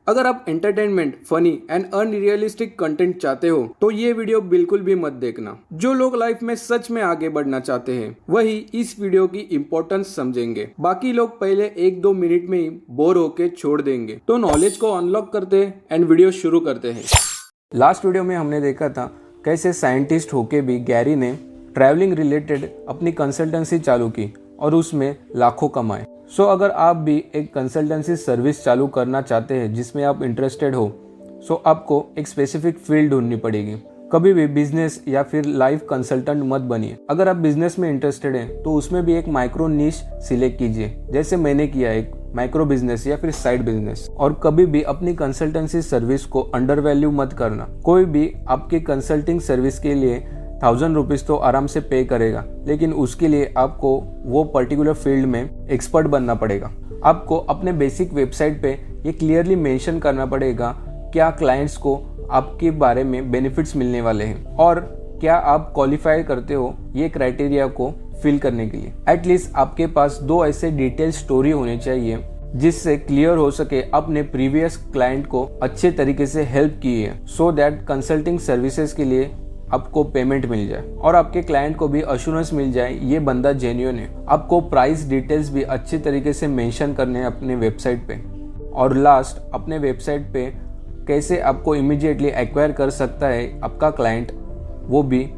अगर आप entertainment, funny and unrealistic content चाहते हो तो ये वीडियो बिल्कुल भी मत देखना। जो लोग लाइफ में सच में आगे बढ़ना चाहते हैं वही इस वीडियो की इम्पोर्टेंस समझेंगे। बाकी लोग पहले 1-2 मिनट में ही बोर होके छोड़ देंगे। तो नॉलेज को अनलॉक करते एंड वीडियो शुरू करते हैं। लास्ट वीडियो में हमने देखा था कैसे साइंटिस्ट होके भी गैरी ने ट्रैवलिंग रिलेटेड अपनी कंसल्टेंसी चालू की और उसमें लाखों कमाए। सो अगर आप भी एक कंसल्टेंसी सर्विस चालू करना चाहते हैं जिसमें आप इंटरेस्टेड हो, सो आपको एक स्पेसिफिक फील्ड ढूंढनी पड़ेगी। कभी भी बिजनेस या फिर लाइफ कंसल्टेंट मत बनिए। अगर आप बिजनेस में इंटरेस्टेड हैं तो उसमें भी एक माइक्रो नीश सिलेक्ट कीजिए, जैसे मैंने किया एक माइक्रो बिजनेस या फिर साइड बिजनेस। और कभी भी अपनी कंसल्टेंसी सर्विस को अंडर वैल्यू मत करना। कोई भी आपकी कंसल्टिंग सर्विस के लिए 1000 रुपीज तो आराम से पे करेगा, लेकिन उसके लिए आपको वो पर्टिकुलर फील्ड में एक्सपर्ट बनना पड़ेगा। आपको अपने बेसिक वेबसाइट पे ये क्लियरली मेंशन करना पड़ेगा क्या क्लाइंट्स को आपके बारे में बेनिफिट्स मिलने वाले हैं और क्या आप क्वालिफाई करते हो ये क्राइटेरिया को फिल करने के लिए। एटलीस्ट आपके पास 2 ऐसे डिटेल स्टोरी होने चाहिए जिससे क्लियर हो सके अपने प्रीवियस क्लाइंट को अच्छे तरीके से हेल्प की है, सो दैट कंसल्टिंग सर्विसेज के लिए आपको पेमेंट मिल जाए और आपके क्लाइंट को भी अश्योरेंस मिल जाए ये बंदा जेन्युइन है। आपको प्राइस डिटेल्स भी अच्छे तरीके से मेंशन करने हैं अपने वेबसाइट पे। और लास्ट, अपने वेबसाइट पे कैसे आपको इमीडिएटली एक्वायर कर सकता है आपका क्लाइंट, वो भी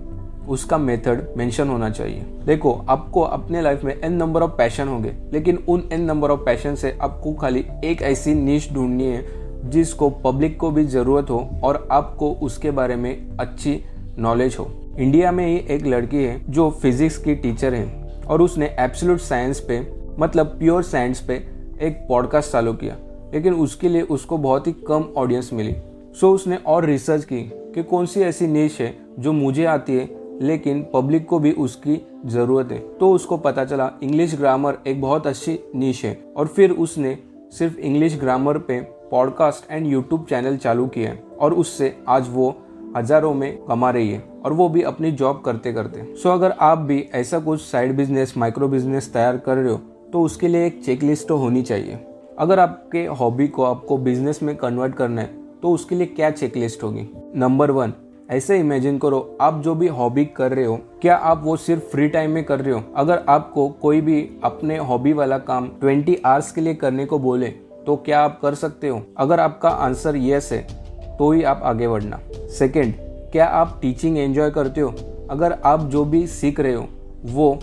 उसका मेथड मेंशन होना चाहिए। देखो, आपको अपने लाइफ में n नंबर ऑफ पैशन होंगे, लेकिन उन n नंबर ऑफ पैशन से आपको खाली एक ऐसी नीश ढूंढनी है जिसको पब्लिक को भी जरूरत हो और आपको उसके बारे में अच्छी नॉलेज हो। इंडिया में ही एक लड़की है जो फिजिक्स की टीचर है और उसने एब्सोल्यूट साइंस पे, मतलब प्योर साइंस पे एक पॉडकास्ट चालू किया, लेकिन उसके लिए उसको बहुत ही कम ऑडियंस मिली। सो उसने और रिसर्च की कि कौन सी ऐसी नीश है जो मुझे आती है लेकिन पब्लिक को भी उसकी ज़रूरत है। तो उसको पता चला इंग्लिश ग्रामर एक बहुत अच्छी नीश है और फिर उसने सिर्फ इंग्लिश ग्रामर पे पॉडकास्ट एंड यूट्यूब चैनल चालू किया है और उससे आज वो हजारों में कमा रही है और वो भी अपनी जॉब करते करते। सो अगर आप भी ऐसा कुछ साइड बिजनेस, माइक्रो बिजनेस तैयार कर रहे हो तो उसके लिए एक चेकलिस्ट तो होनी चाहिए। अगर आपके हॉबी को आपको बिजनेस में कन्वर्ट करना है तो उसके लिए क्या चेकलिस्ट होगी। नंबर 1, ऐसे इमेजिन करो आप जो भी हॉबी कर रहे हो, क्या आप वो सिर्फ फ्री टाइम में कर रहे हो। अगर आपको कोई भी अपने हॉबी वाला काम 20 आवर्स के लिए करने को बोले तो क्या आप कर सकते हो। अगर आपका आंसर यस है तो ही आप आगे बढ़ना। सेकंड, क्या आप टीचिंग एंजॉय करते हो। अगर आप जो भी सीख रहे हो वो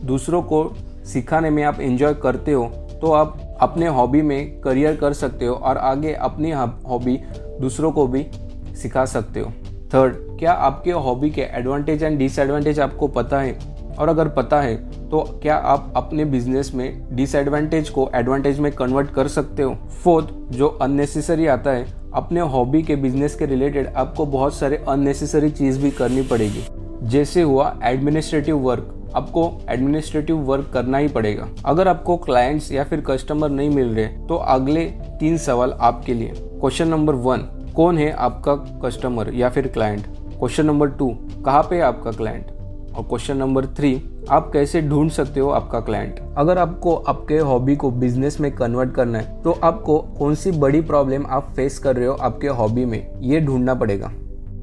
दूसरों को सिखाने में आप एंजॉय करते हो तो आप अपने हॉबी में करियर कर सकते हो और आगे अपनी हॉबी दूसरों को भी सिखा सकते हो। थर्ड, क्या आपके हॉबी के एडवांटेज एंड डिसएडवांटेज आपको पता है, और अगर पता है तो क्या आप अपने बिजनेस में डिसएडवांटेज को एडवांटेज में कन्वर्ट कर सकते हो। फोर्थ, जो अननेसेसरी आता है, अपने हॉबी के बिजनेस के रिलेटेड आपको बहुत सारे अननेसेसरी चीज़ भी करनी पड़ेगी। जैसे हुआ एडमिनिस्ट्रेटिव वर्क, आपको एडमिनिस्ट्रेटिव वर्क करना ही पड़ेगा। अगर आपको क्लाइंट्स या फिर कस्टमर नहीं मिल रहे तो अगले 3 सवाल आपके लिए। क्वेश्चन नंबर 1, कौन है आपका कस्टमर या फिर क्लाइंट। क्वेश्चन नंबर 2, कहाँ पे है आपका क्लाइंट। और क्वेश्चन नंबर 3, आप कैसे ढूंढ सकते हो आपका क्लाइंट। अगर आपको आपके हॉबी को बिजनेस में कन्वर्ट करना है तो आपको कौन सी बड़ी प्रॉब्लम आप फेस कर रहे हो आपके हॉबी में, ये ढूंढना पड़ेगा।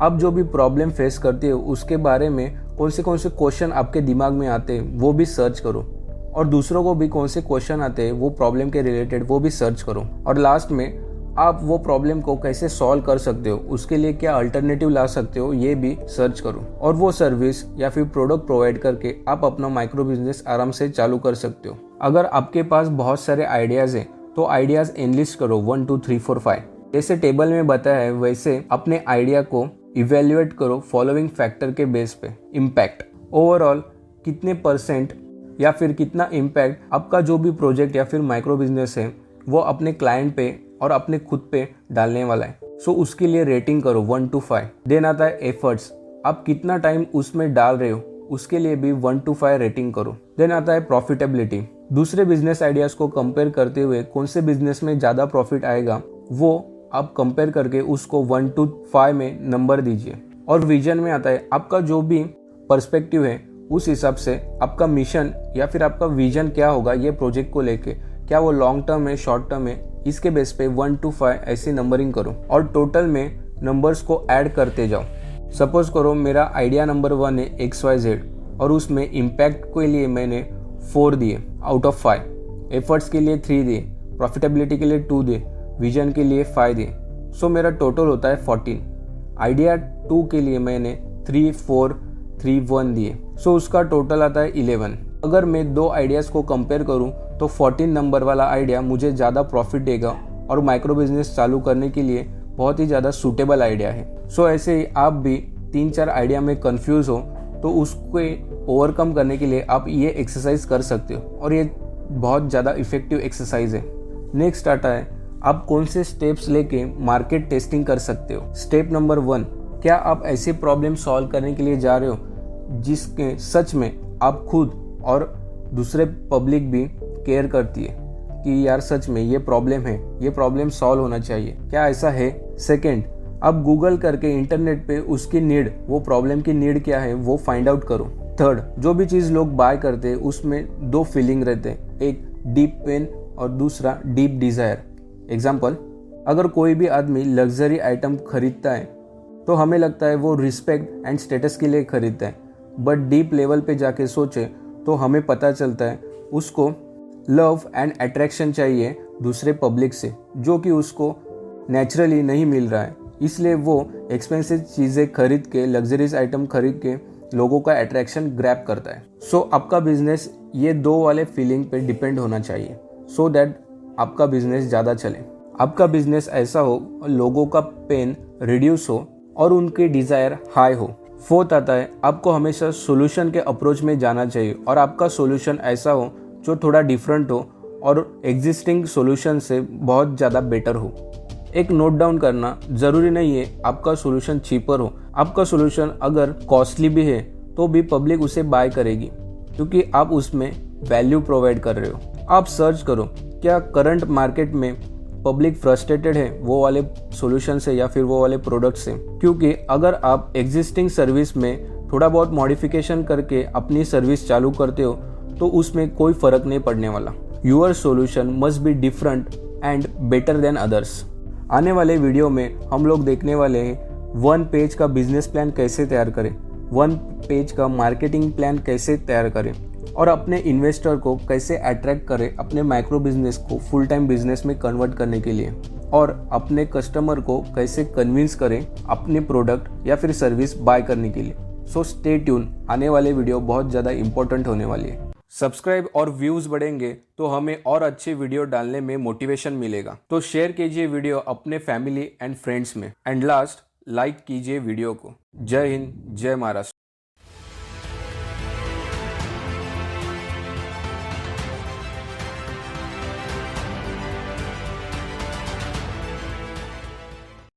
आप जो भी प्रॉब्लम फेस करते हो उसके बारे में कौन से क्वेश्चन आपके दिमाग में आते हैं वो भी सर्च करो, और दूसरों को भी कौन से क्वेश्चन आते हैं वो प्रॉब्लम के रिलेटेड वो भी सर्च करो। और लास्ट में आप वो प्रॉब्लम को कैसे सॉल्व कर सकते हो, उसके लिए क्या अल्टरनेटिव ला सकते हो, ये भी सर्च करो। और वो सर्विस या फिर प्रोडक्ट प्रोवाइड करके आप अपना माइक्रो बिजनेस आराम से चालू कर सकते हो। अगर आपके पास बहुत सारे आइडियाज़ हैं तो आइडियाज़ एनलिस्ट करो 1 2 3 4 5। जैसे टेबल में बताया है वैसे अपने आइडिया को इवेल्युएट करो फॉलोइंग फैक्टर के बेस पे। इम्पैक्ट, ओवरऑल कितने % या फिर कितना इम्पैक्ट आपका जो भी प्रोजेक्ट या फिर माइक्रो बिजनेस है वो अपने क्लाइंट पे और अपने खुद पे डालने वाला है। सो उसके लिए रेटिंग करो 1 to 5। देन आता है एफर्ट्स, आप कितना टाइम उसमें डाल रहे हो, उसके लिए भी 1 to 5 रेटिंग करो। देन आता है प्रॉफिटेबिलिटी, दूसरे बिजनेस आइडियाज को कंपेयर करते हुए कौन से बिजनेस में ज़्यादा प्रॉफिट आएगा वो आप कंपेयर करके उसको 1 to 5 में नंबर दीजिए। और विजन में आता है आपका जो भी पर्सपेक्टिव है उस हिसाब से आपका मिशन या फिर आपका विजन क्या होगा ये प्रोजेक्ट को लेके, क्या वो लॉन्ग टर्म है, शॉर्ट टर्म है इसके बेस पे 1 to 5 ऐसी नंबरिंग करो और टोटल में नंबर्स को ऐड करते जाओ। सपोज करो मेरा आइडिया नंबर 1 है XYZ और उसमें इम्पैक्ट के लिए मैंने 4 दिए आउट ऑफ 5, एफर्ट्स के लिए 3 दिए, प्रॉफिटेबिलिटी के लिए 2 दिए, विजन के लिए 5 दिए। सो मेरा टोटल होता है 14। आइडिया 2 के लिए मैंने 3, 4, 3, 1 दिए, सो उसका टोटल आता है 11। अगर मैं दो आइडियाज़ को कंपेयर करूं तो 14 नंबर वाला आइडिया मुझे ज़्यादा प्रॉफिट देगा और माइक्रो बिजनेस चालू करने के लिए बहुत ही ज़्यादा सूटेबल आइडिया है। सो ऐसे ही आप भी 3-4 आइडिया में कंफ्यूज हो तो उसको ओवरकम करने के लिए आप ये एक्सरसाइज कर सकते हो और ये बहुत ज़्यादा इफेक्टिव एक्सरसाइज है। नेक्स्ट आता है आप कौन से स्टेप्स लेके मार्केट टेस्टिंग कर सकते हो। स्टेप नंबर 1, क्या आप ऐसे प्रॉब्लम सॉल्व करने के लिए जा रहे हो जिसके सच में आप खुद और दूसरे पब्लिक भी केयर करती है कि यार सच में ये प्रॉब्लम है, ये प्रॉब्लम सॉल्व होना चाहिए, क्या ऐसा है। सेकंड, आप गूगल करके इंटरनेट पे उसकी नीड, वो प्रॉब्लम की नीड क्या है वो फाइंड आउट करो। थर्ड, जो भी चीज़ लोग बाय करते हैं उसमें 2 फीलिंग रहते हैं, एक डीप पेन और दूसरा डीप डिज़ायर। एग्जाम्पल, अगर कोई भी आदमी लग्जरी आइटम खरीदता है तो हमें लगता है वो रिस्पेक्ट एंड स्टेटस के लिए खरीदता है, बट डीप लेवल पे जाके सोचे तो हमें पता चलता है उसको लव एंड अट्रैक्शन चाहिए दूसरे पब्लिक से, जो कि उसको नेचुरली नहीं मिल रहा है। इसलिए वो एक्सपेंसिव चीज़ें खरीद के, लग्जरीज आइटम खरीद के लोगों का अट्रैक्शन ग्रैब करता है। सो आपका बिजनेस ये 2 वाले फीलिंग पे डिपेंड होना चाहिए सो दैट आपका बिजनेस ज़्यादा चले। आपका बिजनेस ऐसा हो लोगों का पेन रिड्यूस हो और उनके डिज़ायर हाई हो। फोर्थ आता है आपको हमेशा सोल्यूशन के अप्रोच में जाना चाहिए और आपका सोल्यूशन ऐसा हो जो थोड़ा डिफरेंट हो और एग्जिस्टिंग सोल्यूशन से बहुत ज़्यादा बेटर हो। एक नोट डाउन करना, ज़रूरी नहीं है आपका सोल्यूशन चीपर हो। आपका सोल्यूशन अगर कॉस्टली भी है तो भी पब्लिक उसे बाय करेगी क्योंकि आप उसमें वैल्यू प्रोवाइड कर रहे हो। आप सर्च करो क्या करंट मार्केट में पब्लिक फ्रस्ट्रेटेड है वो वाले सॉल्यूशन से या फिर वो वाले प्रोडक्ट से, क्योंकि अगर आप एग्जिस्टिंग सर्विस में थोड़ा बहुत मॉडिफिकेशन करके अपनी सर्विस चालू करते हो तो उसमें कोई फर्क नहीं पड़ने वाला। Your solution must be different and better than others. आने वाले वीडियो में हम लोग देखने वाले हैं 1 पेज का बिजनेस प्लान कैसे तैयार करें, 1 पेज का मार्केटिंग प्लान कैसे तैयार करें और अपने इन्वेस्टर को कैसे अट्रैक्ट करें अपने माइक्रो बिजनेस को फुल टाइम बिजनेस में कन्वर्ट करने के लिए, और अपने कस्टमर को कैसे कन्विंस करें अपने प्रोडक्ट या फिर सर्विस बाय करने के लिए। सो स्टे ट्यून, आने वाले वीडियो बहुत ज़्यादा इंपॉर्टेंट होने वाली है। सब्सक्राइब और व्यूज़ बढ़ेंगे तो हमें और अच्छे वीडियो डालने में मोटिवेशन मिलेगा। तो शेयर कीजिए वीडियो अपने फैमिली एंड फ्रेंड्स में, एंड लास्ट लाइक कीजिए वीडियो को। जय हिंद, जय महाराष्ट्र।